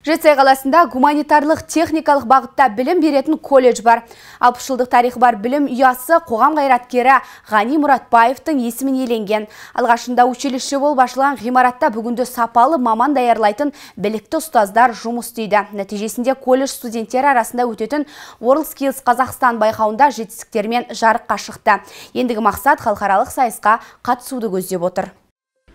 Жетісай қаласында гуманитарлық техникалық бағытта білім беретін колледж бар. 60 жылдық тарихы бар білім ұясы қоғам қайраткері Ғани Мұратбаевтың есімін иеленген. Алғашында училище болып ашылған ғимаратта бүгінде сапалы маман даярлайтын білікті ұстаздар жұмыс істейді. Нәтижесінде колледж студенттері арасында өтетін WorldSkills Қазақстан байқауында жетістіктермен жарыққа шықты. Ендігі мақсат халықаралық сайысқа қатысуды көздеп отыр.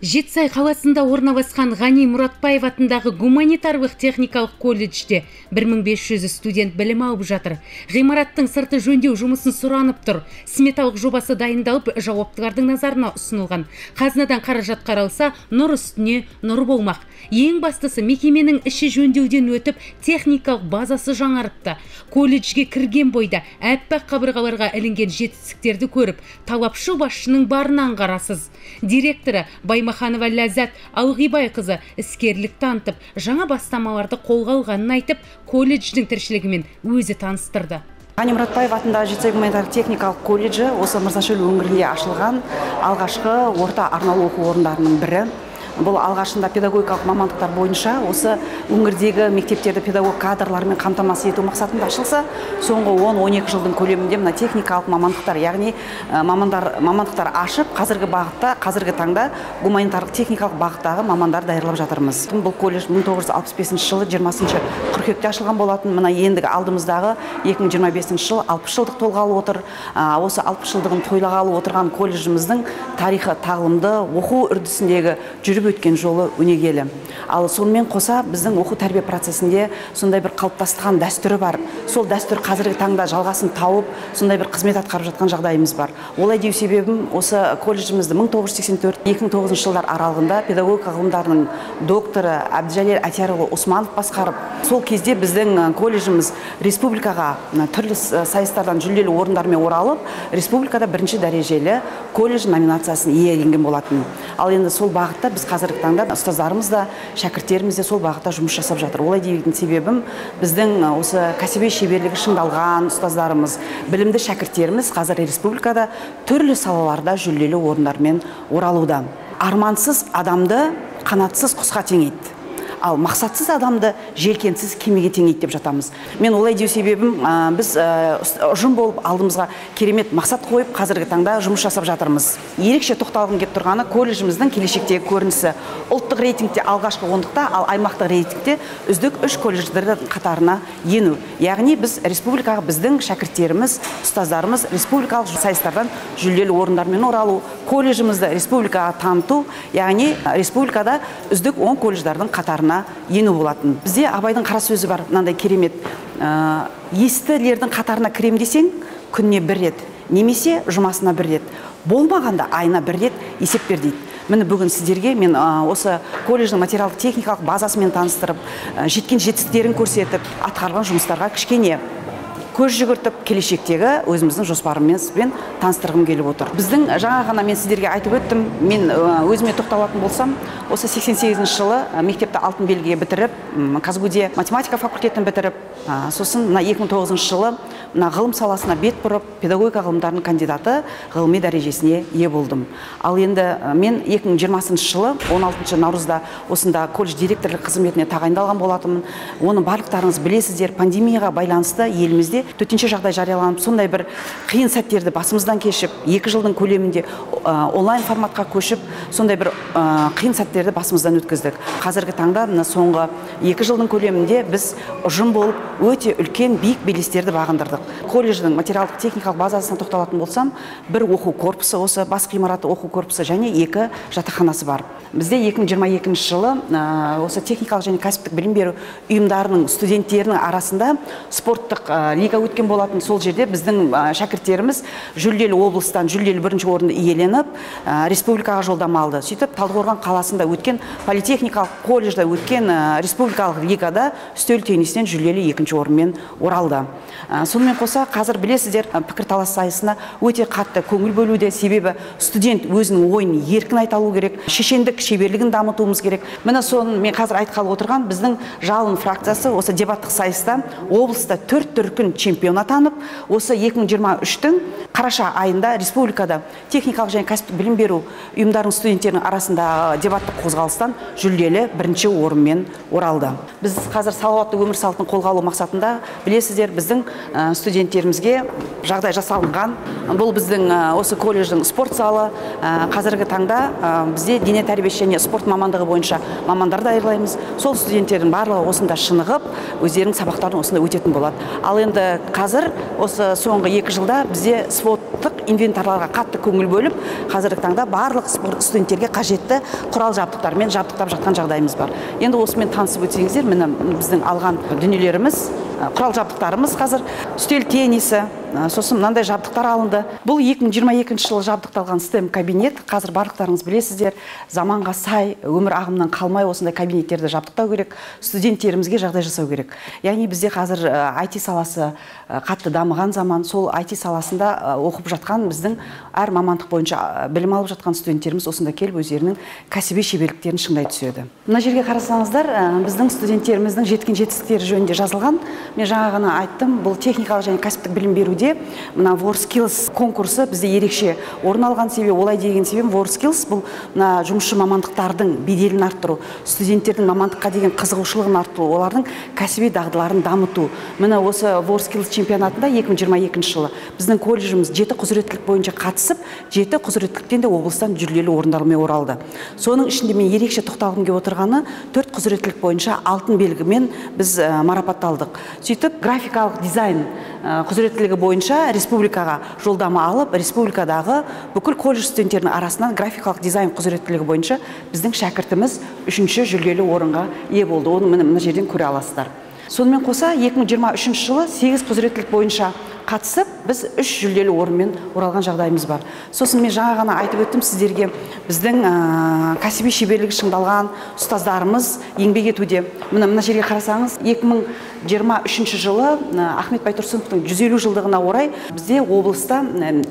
Жетісай қаласында орналасқан Ғани Мұратбаев атындағы гуманитарлық техникалық колледжде 1500 студент білім алып жатыр. Ғимараттың сырты жөндеу жұмысын сұранып тұр. Сметалық жобасы дайындалып, жауаптылардың назарына ұсынылған. Қазынадан қаражат қаралса, нұр үстіне нұр болмақ. Ең бастысы, мекеменің іші жөндеуден өтіп, техникалық базасы жаңарыпты. Колледжге кірген бойда әппақ қабырғаларға ілінген жетістіктерді көріп, талапшыл басшының барын аңғарасыз. Директоры Баймаханова Ләззат Алғибайқызы іскерлік танытып, жаңа бастамаларды қолға алғанын айтып, колледждің тіршілігімен өзі таныстырды. Ғани Мұратбаев атындағы Жетісай гуманитарлық техникалық колледжі осы Мырзашөл өңірінде ашылған алғашқы орта арнаулы оқу орындарының бірі. Бұл алғашында педагогикалық мамандықтар бойынша осы өңірдегі мектептерді педагог кадрлармен қамтамасыз ету мақсатында ашылса, соңғы 10-12 жылдың көлемінде мына техникалық мамандықтар, яғни мамандықтар ашып, қазіргі таңда гуманитарлық техникалық бағыттағы мамандар даярлап жатырмыз. Бұл колледж 1965 жылы 20 қыркүйекте ашылған болатын. Мына ендігі алдымыздағы 2025 жыл 60 жылдық толғалы отыр. Осы 60 жылдығын тойлағалы отырған колледжіміздің тарихы тағылымды, оқу үрдісіндегі жүріп өткен жолы өнегелі. Ал сонымен қоса біздің оқу тәрбие процесінде сондай бір қалыптасқан дәстүрі бар. Сол дәстүр қазіргі таңда жалғасын тауып, сондай бір қызмет атқарып жатқан жағдайымыз бар. Олай деу себебім, осы колледжімізді 1984-2009 жылдар аралығында педагогика ғылымдарының докторы Әбдіжәлел Әтиярұлы Османов басқарып, сол кезде біздің колледжіміз республикаға түрлі сайыстардан жүлделі орындармен оралып, республикада бірінші дәрежелі колледж номинациясын иеленген болатын. Ал енді сол бағытта біз қазіргі таңда ұстаздарымыз да, шәкірттеріміз де сол бағытта жұмыс жасап жатыр. Олай дейтін себебім, біздің осы кәсіби шеберлігі шыңдалған ұстаздарымыз, білімді шәкірттеріміз қазір республикада түрлі салаларда жүлделі орындармен оралуда. Армансыз адамды қанатсыз құсқа теңейді. Ал мақсатсыз адамды желкенсіз кемеге теңейді деп жатамыз. Мен олай деу себебім, біз ұжым болып алдымызға керемет мақсат қойып, қазіргі таңда жұмыс жасап жатырмыз. Ерекше тоқталғым келіп тұрғаны колледжіміздің келешектегі көрінісі. Ұлттық рейтингте алғашқы ондықта, ал аймақтық рейтингте үздік 3 колледждердің қатарына ену. Яғни біз республикаға біздің шәкірттеріміз, ұстаздарымыз республикалық сайыстардан жүлделі орындармен оралу, колледжімізді республикаға таныту, яғни республикада үздік 10 колледждардың қатарына ену болатын. Бізде Абайдың қара сөзі бар, мынандай керемет. Естілердің қатарына кірем десең, күніне бір рет, немесе жұмасына бір рет, болмағанда айына бір рет есеп бер дейді. Міне бүгін сіздерге мен осы колледждің материалдық техникалық базасымен таныстырып, жеткен жетістіктерін көрсетіп, атқарған жұмыстарға кішкене көз жүгіртіп, келешектегі өзіміздің жоспарымызбен таныстырғым келіп отыр. Біздің жаңа ғана мен сіздерге айтып өттім, мен өзіме тоқталатын болсам, осы 88 жылы мектепті алтын белгіге бітіріп, Казгуде математика факультетін бітіріп, сосын 2009 жылы ғылым саласына бет бұрып, педагогика ғылымдарының кандидаты ғылыми дәрежесіне ие болдым. Ал енді мен 2020 жылы 16 наурызда осында колледж директорлық қызметіне тағайындалған болатынмын. Оны барлықтарыңыз білесіздер, пандемияға байланысты елімізде төтенше жағдай жарияланып, сондай бір қиын сәттерді басымыздан кешіп, 2 жылдың көлемінде онлайн форматқа көшіп, сондай бір қиын сәттерді басымыздан өткіздік. Қазіргі таңда соңғы 2 жылдың көлемінде біз ұжым болып өте үлкен биік белестерді бағындырдық. Колледждің материалдық техникалық базасына тоқталатын болсам, бір оқу корпусы, осы бас ғимараты оқу корпусы және 2 жатақханасы бар. Бізде 2022 жылы осы техникалық және кәсіптік білім беру ұйымдарының студенттерінің арасында спорттық лига өткен болатын. Сол жерде біздің шәкірттеріміз жүлделі облыстан жүлделі бірінші орынды иеленіп, республикаға жолдама алды. Сөйтіп, Талдықорған қаласында өткен политехникалық колледжда өткен республикалық лигада үстел теннистен жүлделі 2-ші орынмен оралды. Сонымен қоса, қазір білесіздер, пікірталас сайысына өте қатты көңіл бөлуде, себебі студент өзінің ойын еркін айта алу керек, шешендік шеберлігін дамытуымыз керек. Міне соны мен қазір айтқалы отырған біздің жалын фракциясы осы дебаттық сайыста облыста 4 дүркін чемпион атанып, осы 2023-тің қараша айында республикада техникалық және кәсіптік білім беру ұйымдарының студенттерінің арасында дебаттық қозғалыстан жүлделі бірінші орынмен оралды. Біз қазір салауатты өмір салтын қолға алу мақсатында, білесіздер, біздің студенттерімізге жағдай жасалынған. Бұл біздің осы колледждің спорт залы. Қазіргі таңда бізде дене тәрбиесі және спорт мамандығы бойынша мамандар даярлаймыз. Сол студенттердің барлығы осында шынығып, өздерінің сабақтарын осында өтетін болады. Ал енді қазір осы соңғы 2 жылда бізде спорттық инвентарларға қатты көңіл бөліп, қазіргі таңда барлық студенттерге қажетті құрал жабдықтармен жабдықтап жатқан жағдайымыз бар. Енді осымен танысып өтсеңіздер, міне біздің алған дүниелеріміз, құрал жабдықтарымыз қазір үстел теннисі, сосын мынандай жабдықтар алынды. Бұл 2022 жылы жабдықталған STEM кабинет. Қазір барлықтарыңыз білесіздер, заманға сай, өмір ағымынан қалмай осындай кабинеттерді жабдықтау керек, студенттерімізге жағдай жасау керек. Яғни бізде қазір IT саласы қатты дамыған заман, сол IT саласында оқып жатқан біздің әр мамандық бойынша білім алып жатқан студенттеріміз осында келіп өздерінің кәсіби шеберліктерін шыңдай түседі. Мына жерге қарасаңыздар, біздің студенттеріміздің жеткен жетістіктері жөнінде жазылған. Мен жаңа ғана айттым, бұл техникалық және кәсіптік білім беруде мына WorldSkills конкурсы бізде ерекше орын алған себебі, олай деген себебім WorldSkills бұл мына жұмысшы мамандықтардың беделін арттыру, студенттердің мамандыққа деген қызығушылығын арттыру, олардың кәсіби дағдыларын дамыту. Міне осы WorldSkills чемпионатында 2022 жылы біздің колледжіміз 7 құзыреттілік бойынша қатысып, 7 құзыреттіліктен де облыстан жүлделі орындармен оралды. Соның ішінде мен ерекше тоқталғым келіп отырғаны 4 құзыреттілік бойынша алтын белгімен біз марапатталдық. Сөйтіп, графикалық дизайн құзыреттілігі бойынша республикаға жолдама алып, республикадағы бүкіл колледж студенттерінің арасынан графикалық дизайн құзыреттілігі бойынша біздің шәкіртіміз 3-ші жүлделі орынға ие болды. Оны мына жерден көре аласыздар. Сонымен қоса 2023 жылы 8 құзыреттілік бойынша қатысып, біз 3 жүлделі орынмен оралған жағдайымыз бар. Сосын мен жаңа ғана айтып өттім сіздерге, біздің кәсіби шеберлігі шыңдалған ұстаздарымыз еңбек етуде. Мына жерге қарасаңыз, 2023 жылы Ахмет Байтұрсыновтың 150 жылдығына орай бізде облыста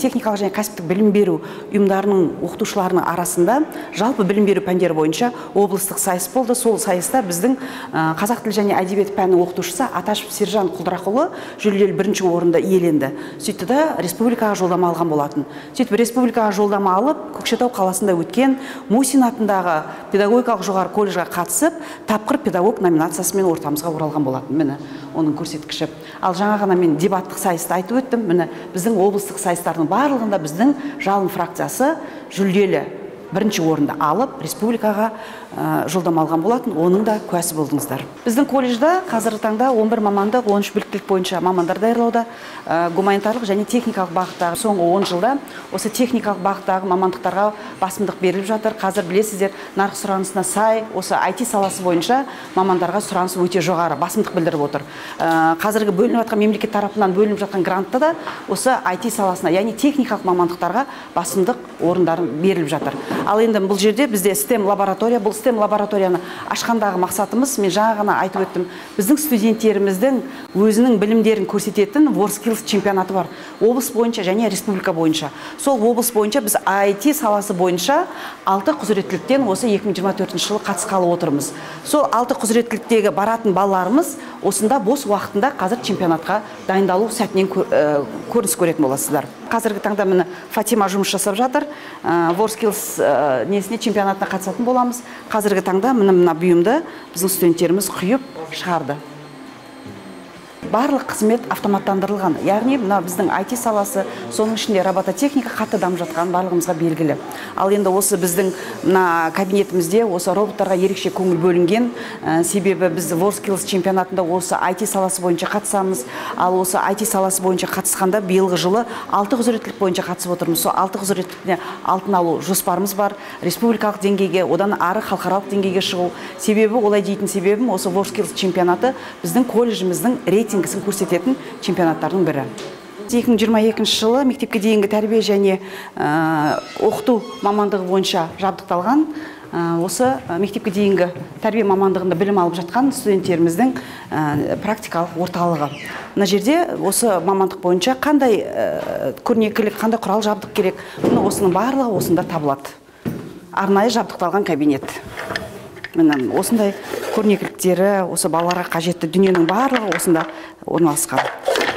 техникалық және кәсіптік білім беру ұйымдарының оқытушыларының арасында жалпы білім беру пәндері бойынша облыстық сайыс болды. Сол сайыста біздің қазақ тілі және әдебиет пәнінің оқытушысы Аташев Сержан Құлдырақұлы жүлделі 1-ші орынды иеленді. Сөйтті де республикаға жолдама алған болатын. Сөйтіп республикаға жолдама алып, Көкшетау қаласында өткен Мусин атындағы педагогикалық жоғары колледжға қатысып, тапқыр педагог номинациясымен ортамызға оралған болатын. Міне оның көрсеткіші. Ал жаңа ғана мен дебаттық сайысты айтып өттім. Міне біздің облыстық сайыстардың барлығында біздің жалын фракциясы жүлделі 1-ші орынды алып, республикаға жолдама алған болатын, оның да куәсі болдыңыздар. Біздің колледжда қазіргі таңда 11 мамандық, 13 біліктілік бойынша мамандар даярлауда, гуманитарлық және техникалық бағыттағы соңғы 10 жылда осы техникалық бағыттағы мамандықтарға басымдық беріліп жатыр. Қазір білесіздер, нарық сұранысына сай, осы IT саласы бойынша мамандарға сұраныс өте жоғары, басымдық білдіріп отыр. Қазіргі бөлініп жатқан мемлекет тарапынан бөлініп жатқан грантта да осы IT саласына, яғни техникалық мамандықтарға басымдық орындарын беріліп жатыр. Ал енді бұл жерде бізде STEM лаборатория, бұл STEM лабораторияны ашқандағы мақсатымыз, мен жаңа ғана айтып өттім, біздің студенттеріміздің өзінің білімдерін көрсететін WorldSkills чемпионаты бар. Облыс бойынша және республика бойынша. Сол облыс бойынша біз IT саласы бойынша 6 құзыреттіліктен осы 2024 жылы қатысқалы отырмыз. Сол 6 құзыреттіліктегі баратын балаларымыз осында бос уақытында қазір чемпионатқа дайындалу сәтінен көрініс көретін боласыздар. Қазіргі таңда міне Фатима жұмыс жасап жатыр. WorldSkills несіне чемпионатына қатысатын боламыз. Қазіргі таңда мына бұйымды біздің студенттеріміз құйып шығарды. Барлық қызмет автоматтандырылған. Яғни мына біздің IT саласы, соның ішінде робототехника қатты дамып жатқан барлығымызға белгілі. Ал енді осы біздің мына кабинетімізде осы роботтарға ерекше көңіл бөлінген, себебі біз WorldSkills чемпионатында осы IT саласы бойынша қатысамыз. Ал осы IT саласы бойынша қатысқанда биылғы жылы 6 құзыреттілік бойынша қатысып отырмыз. Сол 6 құзыреттілікте алтын алу жоспарымыз бар. Республикалық деңгейге, одан ары халықаралық деңгейге шығу. Себебі олай дейтін себебім осы WorldSkills чемпионаты біздің колледжіміздің рейтингісін көрсететін чемпионаттардың бірі. 2022 жылы мектепке дейінгі тәрбие және оқыту мамандығы бойынша жабдықталған осы мектепке дейінгі тәрбие мамандығында білім алып жатқан студенттеріміздің практикалық орталығы. Мына жерде осы мамандық бойынша қандай көрнекілік, қандай құрал жабдық керек, осының барлығы осында табылады. Арнайы жабдықталған кабинет. Міне осындай көрнекіліктері, осы балаларға қажетті дүниенің барлығы осында орналасқан.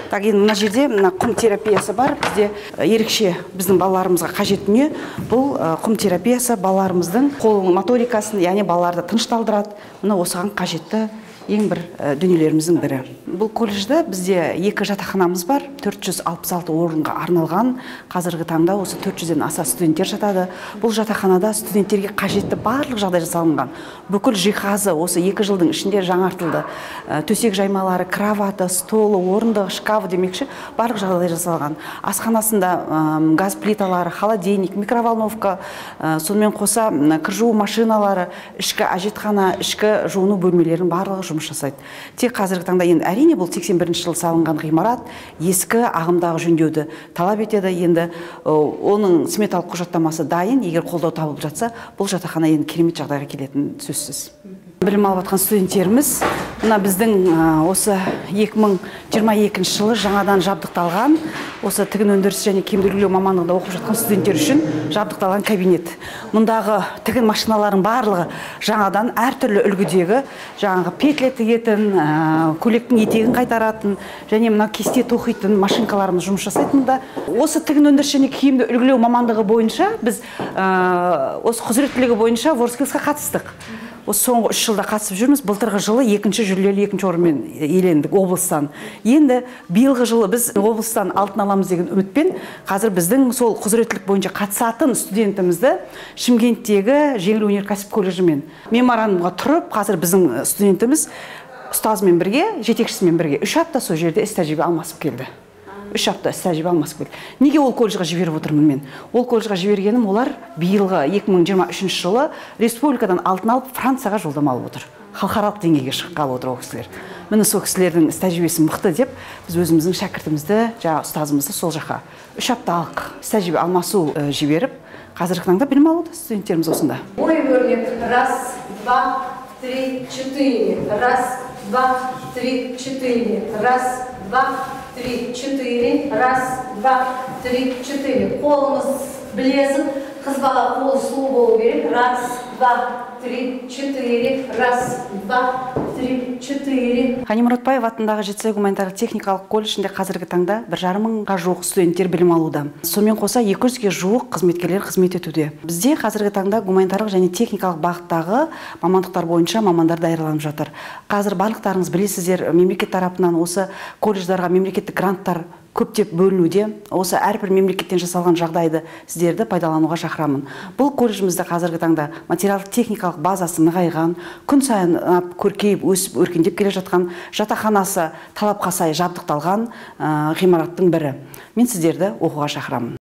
Так, енді мына жерде құм терапиясы бар. Бізде ерекше біздің балаларымызға қажет дүние. Бұл құм терапиясы балаларымыздың қол моторикасын, яғни балаларды тынышталдырады. Мына осыған қажетті ең бір дүниелеріміздің бірі. Бұл колледжде бізде 2 жатақханамыз бар, 466 орынға арналған. Қазіргі таңда осы 400-ден аса студенттер жатады. Бұл жатақханада студенттерге қажетті барлық жағдай жасалынған. Бүкіл жиһазы осы 2 жылдың ішінде жаңартылды. Төсек жаймалары, кроваты, столы, орындық, шкаф демекші барлық жағдай жасалған. Асханасында газ плиталары, холодильник, микроволновка, сонымен қоса кір жуу машиналары, ішкі әжетхана, ішкі жуыну бөлмелерінің барлығы жұмыс жасайды. Тек қазіргі таңда енді әрине бұл 81 жыл салынған ғимарат ескі, ағымдағы жөндеуді талап етеді. Енді оның сметалық құжаттамасы дайын, егер қолдау табылып жатса, бұл жатақхана енді керемет жағдайға келетін сөзсіз. Білім алып жатқан студенттеріміз, мына біздің осы 2022 жылы жаңадан жабдықталған, осы тігін өндірісі және киімдіргілеу мамандығында оқып жатқан студенттер үшін жабдықталған кабинет. Мұндағы тігін машиналарының барлығы жаңадан әртүрлі үлгідегі, жаңағы петля тігетін, көйлектің етегін қайтаратын, және мына кесте тоқитын машинкаларымыз жұмыс жасайды мұнда. Осы тігін өндірісі және киімді үлгілеу мамандығы бойынша біз осы құзыреттілігі бойынша Ворскилсқа қатыстық. Осы соңғы 3 жылда қатысып жүрміз. Былтырғы жылы 2-ші жүлделі 2-ші орынмен иелендік облыстан. Енді биылғы жылы біз облыстан алтын аламыз деген үмітпен қазір біздің сол құзыреттілік бойынша қатысатын студентімізді Шымкенттегі жеңіл өнеркәсіп колледжімен меморандумға тұрып, қазір біздің студентіміз ұстазымен бірге, жетекшісімен бірге 3 апта сол жерде іс тәжірибе алмасып келді. 3 апта іс тәжірибе алмасып келді. Неге ол колледжға жіберіп отырмын мен? Ол колледжға жібергенім, олар биылғы 2023 жылы республикадан алтын алып Францияға жолдама алып отыр. Халықаралық деңгейге шыққалы отыр ол кісілер. Міне сол кісілердің іс тәжірибесі мықты деп, біз өзіміздің шәкіртімізді, ұстазымызды сол жаққа 3 апталық іс тәжірибе алмасу жіберіп, қазіргі таңда білім алуда студенттеріміз осында. Ой, өрнек, 1, 2, 3, 4, 1, 2, 3, 4, 1, 2, 3, 4, 1, 2, 3, 4. Қолымыз білезік, қыз бала қолы сұлу болу керек. 1, 2, 3, 4, 1, 2, 3, 4. Ғани Мұратбаев атындағы жетісай гуманитарлық техникалық колледжінде қазіргі таңда 1,5 мыңға жуық студенттер білім алуда. Сонымен қоса 200-ге жуық қызметкерлер қызмет етуде. Бізде қазіргі таңда гуманитарлық және техникалық бағыттағы мамандықтар бойынша мамандар даярланып жатыр. Қазір барлықтарыңыз білесіздер, мемлекет тарапынан осы колледждарға мемлекеттік гранттар көптеп бөлінуде. Осы әрбір мемлекеттен жасалған жағдайды сіздерді пайдалануға шақырамын. Бұл колледжімізді қазіргі таңда материалдық техникалық базасы нығайған, күн сайын көркейіп, өсіп, өркендеп келе жатқан, жатақханасы талапқа сай жабдықталған ғимараттың бірі. Мен сіздерді оқуға шақырамын.